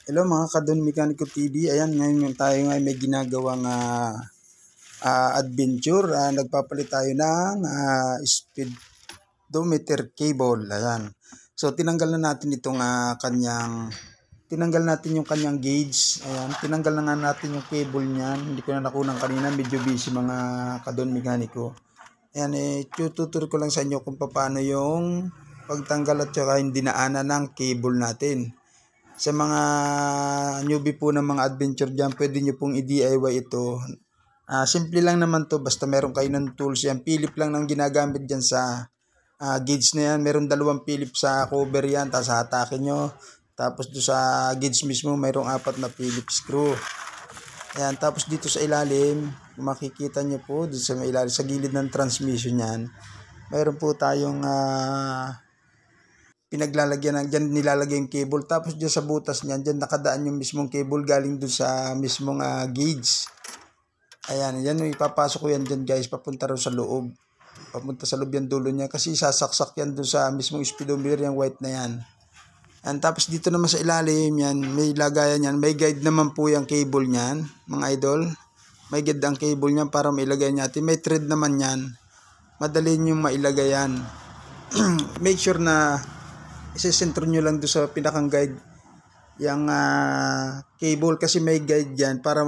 Hello mga Kadon Mekaniko TV. Ayan, ngayon tayo ngayon may ginagawang adventure. Nagpapalit tayo ng speedometer cable. Ayan. So tinanggal na natin itong tinanggal natin yung kanyang gauge. Ayan, tinanggal na nga natin yung cable niyan. Hindi ko na nakunan kanina, medyo busy mga Kadon Mekaniko. Ayan, tututuro ko lang sa inyo kung paano yung pagtanggal at saka yung dinaanan ng cable natin. Sa mga newbie po ng mga adventure dyan, pwede nyo pong i-DIY ito. Simple lang naman to, basta meron kayo ng tools yan. Philip lang nang ginagamit dyan sa gauge na yan. Meron dalawang Philip sa cover yan, tapos hatakin nyo. Tapos doon sa gauge mismo, mayroong 4 na Philip screw. Ayan, tapos dito sa ilalim, makikita nyo po, dito sa ilalim, sa gilid ng transmission yan, mayroon po tayong pinaglalagyan ng dyan nilalagay yung cable, tapos dyan sa butas niyan dyan nakadaan yung mismong cable galing dun sa mismong gauge. Ayan, yan yung ipapasok ko yan dyan guys, papunta rin sa loob, papunta sa loob yung dulo niya kasi sasaksak yan dun sa mismong speedometer, yung white na yan. And tapos dito naman sa ilalim yan, may lagayan yan, may guide naman po yung cable niyan mga idol, may guide ang cable niyan para mailagay natin, may thread naman yan, madali nyo mailagay yan. Make sure na isesentro nyo lang doon sa pinakang guide yung cable kasi may guide yan para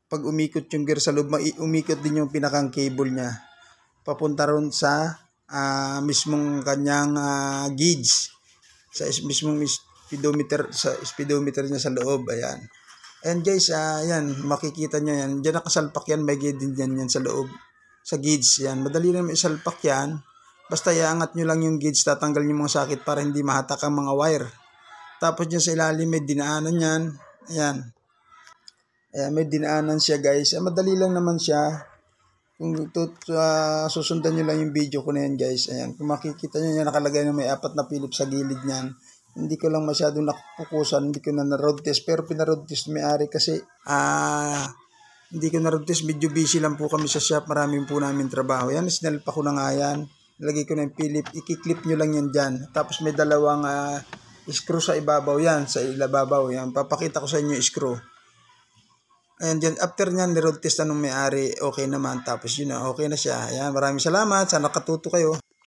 pag umikot yung gear sa loob, umikot din yung pinakang cable niya papunta ron sa mismong kanyang gauge, sa mismong speedometer niya sa loob. Ayan. And guys, ayan, makikita nyo yan, dyan nakasalpak yan, may guide din yan sa loob sa gauge yan, madali na isalpak yan. Basta iangat nyo lang yung gauge, tatanggal nyo mga sakit para hindi mahatak ang mga wire. Tapos dyan sa ilalim may dinaanan yan. Ayan. Ayan, may dinaanan siya guys. Madali lang naman siya. Kung susundan nyo lang yung video ko na yan guys. Ayan, kung makikita nyo yan, nakalagay na may 4 na Philip sa gilid niyan. Hindi ko lang masyadong nakukusan, hindi ko na road test. Pero pina-road test may-ari kasi hindi ko na road test. Medyo busy lang po kami sa shop. Maraming po namin trabaho. Yan, sinalpa ko na nga yan. Lagay ko na yung Philip, i-clip nyo lang yan dyan. Tapos may dalawang screw sa ibabaw yan, sa ilababaw yan. Papakita ko sa inyo yung screw. Ayan dyan, after nyan, ni-road test anong may-ari, okay naman. Tapos yun na, okay na siya. Ayan, maraming salamat, sana nakatuto kayo.